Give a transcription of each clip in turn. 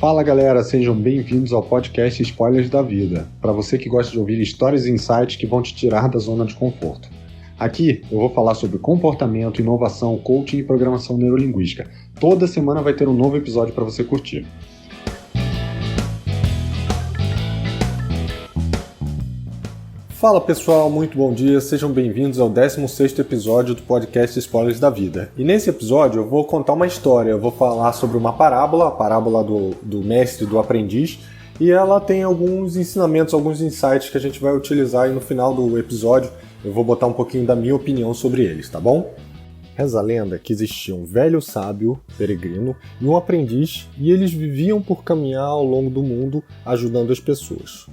Fala galera, sejam bem-vindos ao podcast Spoilers da Vida, para você que gosta de ouvir histórias e insights que vão te tirar da zona de conforto. Aqui eu vou falar sobre comportamento, inovação, coaching e programação neurolinguística. Toda semana vai ter um novo episódio para você curtir. Fala pessoal, muito bom dia, sejam bem-vindos ao 16º episódio do podcast Spoilers da Vida. E nesse episódio eu vou contar uma história, eu vou falar sobre uma parábola, a parábola do mestre e do aprendiz, e ela tem alguns ensinamentos, alguns insights que a gente vai utilizar aí no final do episódio. Eu vou botar um pouquinho da minha opinião sobre eles, tá bom? Reza a lenda que existia um velho sábio, peregrino, e um aprendiz, e eles viviam por caminhar ao longo do mundo ajudando as pessoas.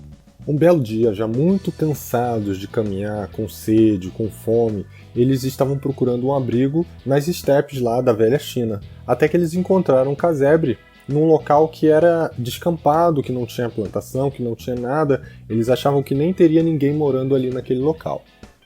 Um belo dia, já muito cansados de caminhar, com sede, com fome, eles estavam procurando um abrigo nas estepes lá da velha China, até que eles encontraram um casebre num local que era descampado, que não tinha plantação, que não tinha nada. Eles achavam que nem teria ninguém morando ali naquele local.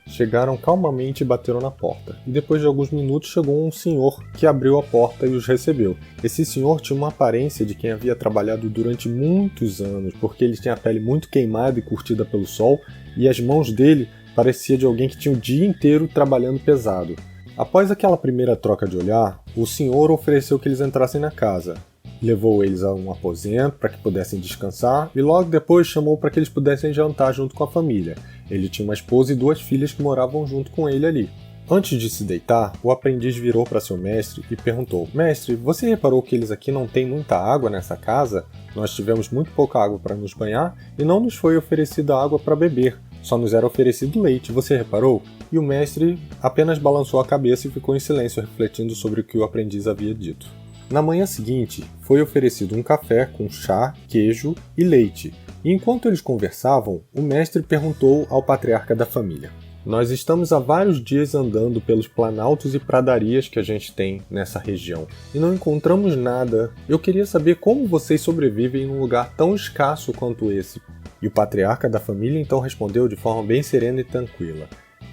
Chegaram calmamente e bateram na porta, e depois de alguns minutos chegou um senhor que abriu a porta e os recebeu. Esse senhor tinha uma aparência de quem havia trabalhado durante muitos anos, porque ele tinha a pele muito queimada e curtida pelo sol, e as mãos dele pareciam de alguém que tinha o dia inteiro trabalhando pesado. Após aquela primeira troca de olhar, o senhor ofereceu que eles entrassem na casa. Levou eles a um aposento para que pudessem descansar e logo depois chamou para que eles pudessem jantar junto com a família. Ele tinha uma esposa e 2 filhas que moravam junto com ele ali. Antes de se deitar, o aprendiz virou para seu mestre e perguntou: "Mestre, você reparou que eles aqui não têm muita água nessa casa? Nós tivemos muito pouca água para nos banhar e não nos foi oferecida água para beber. Só nos era oferecido leite, você reparou?" E o mestre apenas balançou a cabeça e ficou em silêncio, refletindo sobre o que o aprendiz havia dito. Na manhã seguinte, foi oferecido um café com chá, queijo e leite. E enquanto eles conversavam, o mestre perguntou ao patriarca da família: "Nós estamos há vários dias andando pelos planaltos e pradarias que a gente tem nessa região e não encontramos nada. Eu queria saber como vocês sobrevivem em um lugar tão escasso quanto esse." E o patriarca da família então respondeu de forma bem serena e tranquila: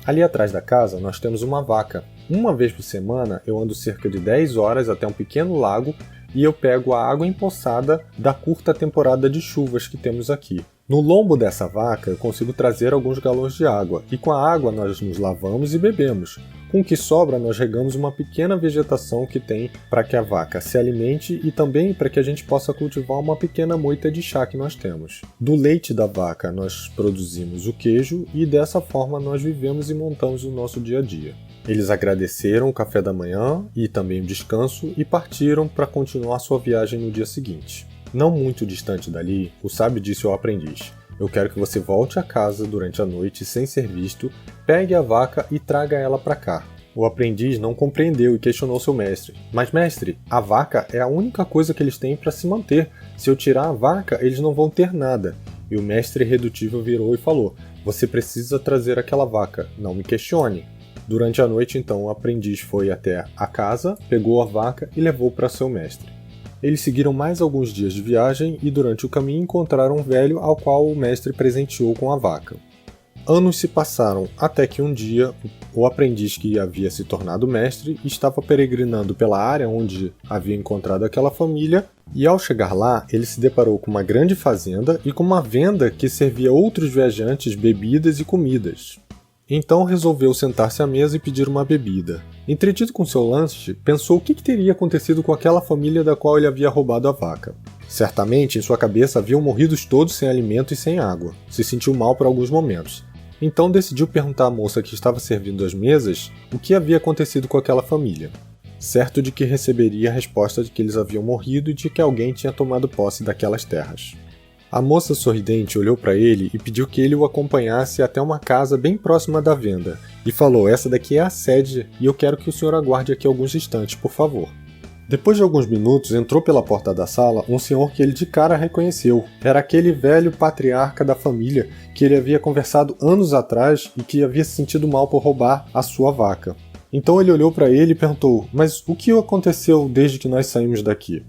"Ali atrás da casa nós temos uma vaca. Uma vez por semana eu ando cerca de 10 horas até um pequeno lago e eu pego a água empoçada da curta temporada de chuvas que temos aqui. No lombo dessa vaca eu consigo trazer alguns galões de água e com a água nós nos lavamos e bebemos. Com o que sobra nós regamos uma pequena vegetação que tem para que a vaca se alimente e também para que a gente possa cultivar uma pequena moita de chá que nós temos. Do leite da vaca nós produzimos o queijo e dessa forma nós vivemos e montamos o nosso dia a dia." Eles agradeceram o café da manhã e também o descanso e partiram para continuar sua viagem no dia seguinte. Não muito distante dali, o sábio disse ao aprendiz: "Eu quero que você volte a casa durante a noite sem ser visto, pegue a vaca e traga ela para cá." O aprendiz não compreendeu e questionou seu mestre: "Mas mestre, a vaca é a única coisa que eles têm para se manter. Se eu tirar a vaca, eles não vão ter nada." E o mestre irredutível virou e falou: "Você precisa trazer aquela vaca, não me questione." Durante a noite, então, o aprendiz foi até a casa, pegou a vaca e levou para seu mestre. Eles seguiram mais alguns dias de viagem e durante o caminho encontraram um velho ao qual o mestre presenteou com a vaca. Anos se passaram até que um dia o aprendiz que havia se tornado mestre estava peregrinando pela área onde havia encontrado aquela família e ao chegar lá ele se deparou com uma grande fazenda e com uma venda que servia outros viajantes bebidas e comidas. Então resolveu sentar-se à mesa e pedir uma bebida. Entretido com seu lanche, pensou o que teria acontecido com aquela família da qual ele havia roubado a vaca. Certamente, em sua cabeça haviam morrido todos sem alimento e sem água. Se sentiu mal por alguns momentos. Então decidiu perguntar à moça que estava servindo as mesas o que havia acontecido com aquela família, certo de que receberia a resposta de que eles haviam morrido e de que alguém tinha tomado posse daquelas terras. A moça sorridente olhou para ele e pediu que ele o acompanhasse até uma casa bem próxima da venda, e falou: "Essa daqui é a sede e eu quero que o senhor aguarde aqui alguns instantes, por favor." Depois de alguns minutos, entrou pela porta da sala um senhor que ele de cara reconheceu. Era aquele velho patriarca da família que ele havia conversado anos atrás e que havia se sentido mal por roubar a sua vaca. Então ele olhou para ele e perguntou: "Mas o que aconteceu desde que nós saímos daqui?"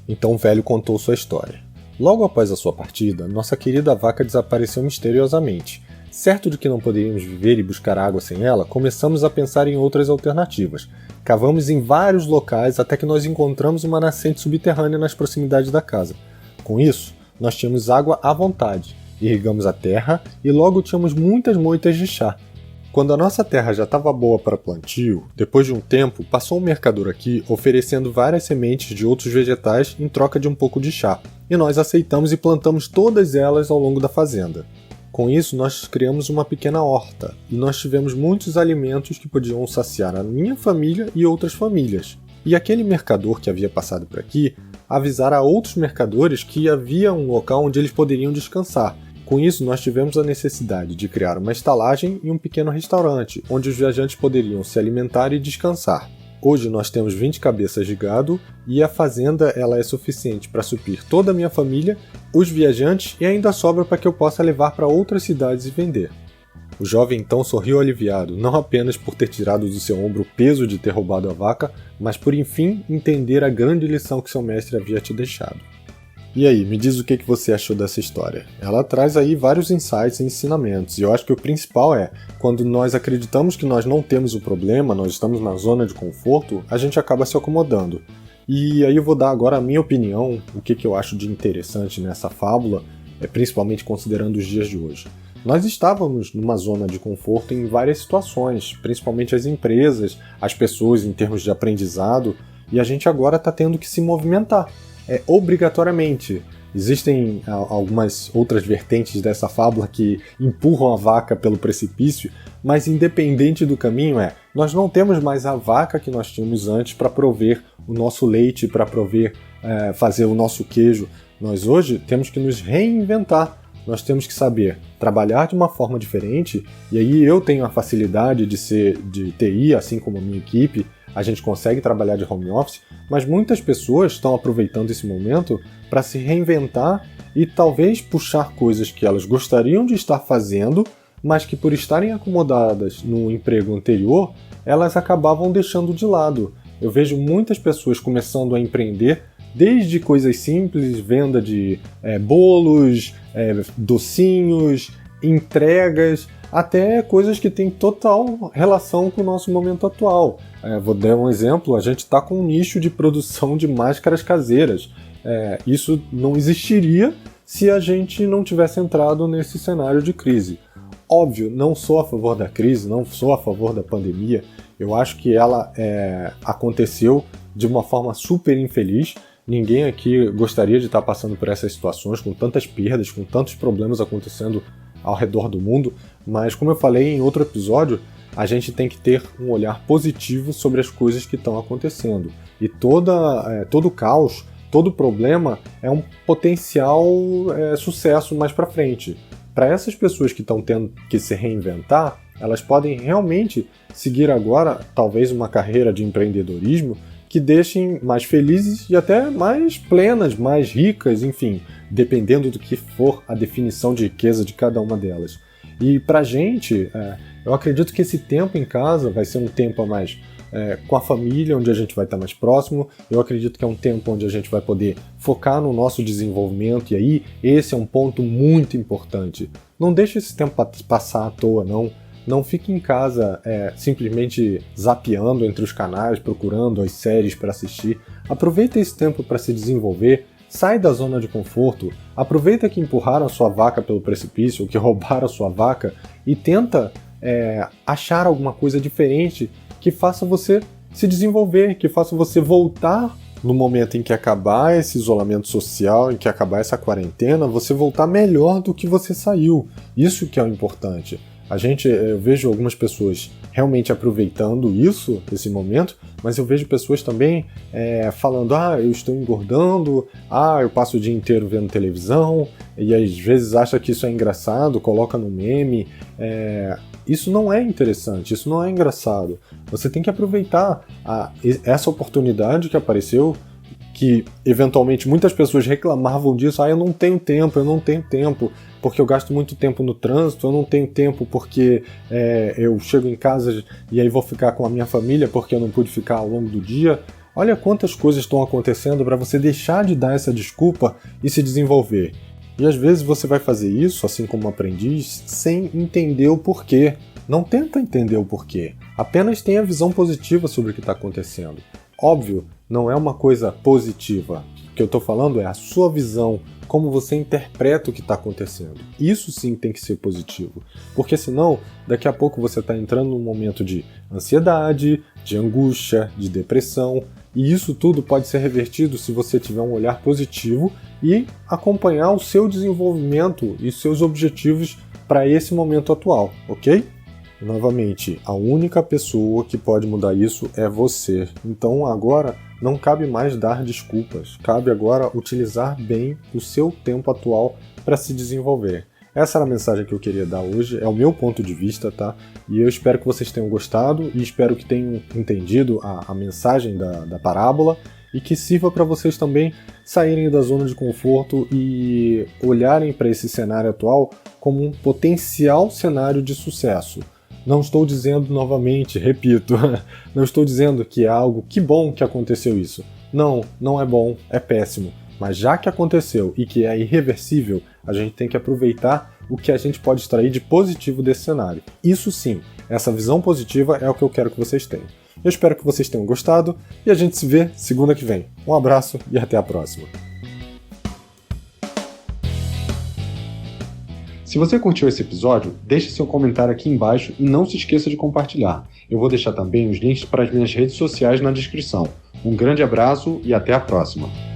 Então o velho contou sua história. Logo após a sua partida, nossa querida vaca desapareceu misteriosamente. Certo de que não poderíamos viver e buscar água sem ela, começamos a pensar em outras alternativas. Cavamos em vários locais até que nós encontramos uma nascente subterrânea nas proximidades da casa. Com isso, nós tínhamos água à vontade, irrigamos a terra e logo tínhamos muitas moitas de chá. Quando a nossa terra já estava boa para plantio, depois de um tempo passou um mercador aqui oferecendo várias sementes de outros vegetais em troca de um pouco de chá, e nós aceitamos e plantamos todas elas ao longo da fazenda. Com isso, nós criamos uma pequena horta, e nós tivemos muitos alimentos que podiam saciar a minha família e outras famílias. E aquele mercador que havia passado por aqui avisara a outros mercadores que havia um local onde eles poderiam descansar. Com isso, nós tivemos a necessidade de criar uma estalagem e um pequeno restaurante, onde os viajantes poderiam se alimentar e descansar. Hoje nós temos 20 cabeças de gado e a fazenda ela é suficiente para suprir toda a minha família, os viajantes e ainda sobra para que eu possa levar para outras cidades e vender. O jovem então sorriu aliviado, não apenas por ter tirado do seu ombro o peso de ter roubado a vaca, mas por enfim entender a grande lição que seu mestre havia te deixado. E aí, me diz o que você achou dessa história. Ela traz aí vários insights e ensinamentos, e eu acho que o principal é, quando nós acreditamos que nós não temos o problema, nós estamos na zona de conforto, a gente acaba se acomodando. E aí eu vou dar agora a minha opinião, o que eu acho de interessante nessa fábula, principalmente considerando os dias de hoje. Nós estávamos numa zona de conforto em várias situações, principalmente as empresas, as pessoas em termos de aprendizado, e a gente agora está tendo que se movimentar. Obrigatoriamente. Existem algumas outras vertentes dessa fábula que empurram a vaca pelo precipício, mas independente do caminho nós não temos mais a vaca que nós tínhamos antes para prover o nosso leite, para prover, fazer o nosso queijo. Nós hoje temos que nos reinventar. Nós temos que saber trabalhar de uma forma diferente, e aí eu tenho a facilidade de ser de TI, assim como a minha equipe, a gente consegue trabalhar de home office, mas muitas pessoas estão aproveitando esse momento para se reinventar e talvez puxar coisas que elas gostariam de estar fazendo, mas que por estarem acomodadas no emprego anterior, elas acabavam deixando de lado. Eu vejo muitas pessoas começando a empreender desde coisas simples, venda de bolos, docinhos, entregas, até coisas que têm total relação com o nosso momento atual. Vou dar um exemplo, a gente está com um nicho de produção de máscaras caseiras. Isso não existiria se a gente não tivesse entrado nesse cenário de crise. Óbvio, não sou a favor da crise, não sou a favor da pandemia. Eu acho que ela aconteceu de uma forma super infeliz. Ninguém aqui gostaria de estar passando por essas situações, com tantas perdas, com tantos problemas acontecendo ao redor do mundo, mas como eu falei em outro episódio, a gente tem que ter um olhar positivo sobre as coisas que estão acontecendo. E todo caos, todo problema é um potencial sucesso mais para frente. Para essas pessoas que estão tendo que se reinventar, elas podem realmente seguir agora talvez uma carreira de empreendedorismo que deixem mais felizes e até mais plenas, mais ricas, enfim, dependendo do que for a definição de riqueza de cada uma delas. E pra gente, eu acredito que esse tempo em casa vai ser um tempo a mais com a família, onde a gente vai estar mais próximo. Eu acredito que é um tempo onde a gente vai poder focar no nosso desenvolvimento, e aí esse é um ponto muito importante. Não deixe esse tempo passar à toa, não. Não fique em casa simplesmente zapeando entre os canais, procurando as séries para assistir. Aproveita esse tempo para se desenvolver, sai da zona de conforto, aproveita que empurraram a sua vaca pelo precipício, ou que roubaram a sua vaca, e tenta achar alguma coisa diferente que faça você se desenvolver, que faça você voltar no momento em que acabar esse isolamento social, em que acabar essa quarentena, você voltar melhor do que você saiu. Isso que é o importante. Eu vejo algumas pessoas realmente aproveitando esse momento, mas eu vejo pessoas também falando, eu estou engordando, eu passo o dia inteiro vendo televisão, e às vezes acha que isso é engraçado, coloca no meme. Isso não é interessante, isso não é engraçado. Você tem que aproveitar essa oportunidade que apareceu, que eventualmente muitas pessoas reclamavam disso, eu não tenho tempo, porque eu gasto muito tempo no trânsito, eu não tenho tempo porque eu chego em casa e aí vou ficar com a minha família porque eu não pude ficar ao longo do dia. Olha quantas coisas estão acontecendo para você deixar de dar essa desculpa e se desenvolver. E às vezes você vai fazer isso, assim como um aprendiz, sem entender o porquê. Não tenta entender o porquê, apenas tenha visão positiva sobre o que está acontecendo. Óbvio, não é uma coisa positiva. O que eu estou falando é a sua visão como você interpreta o que está acontecendo. Isso sim tem que ser positivo, porque senão, daqui a pouco você está entrando num momento de ansiedade, de angústia, de depressão, e isso tudo pode ser revertido se você tiver um olhar positivo e acompanhar o seu desenvolvimento e seus objetivos para esse momento atual, ok? Novamente, a única pessoa que pode mudar isso é você. Então agora não cabe mais dar desculpas, cabe agora utilizar bem o seu tempo atual para se desenvolver. Essa era a mensagem que eu queria dar hoje, é o meu ponto de vista, tá? E eu espero que vocês tenham gostado e espero que tenham entendido a mensagem da parábola e que sirva para vocês também saírem da zona de conforto e olharem para esse cenário atual como um potencial cenário de sucesso. Não estou dizendo novamente, repito, não estou dizendo que é algo que bom que aconteceu isso. Não, não é bom, é péssimo. Mas já que aconteceu e que é irreversível, a gente tem que aproveitar o que a gente pode extrair de positivo desse cenário. Isso sim, essa visão positiva é o que eu quero que vocês tenham. Eu espero que vocês tenham gostado e a gente se vê segunda que vem. Um abraço e até a próxima. Se você curtiu esse episódio, deixe seu comentário aqui embaixo e não se esqueça de compartilhar. Eu vou deixar também os links para as minhas redes sociais na descrição. Um grande abraço e até a próxima!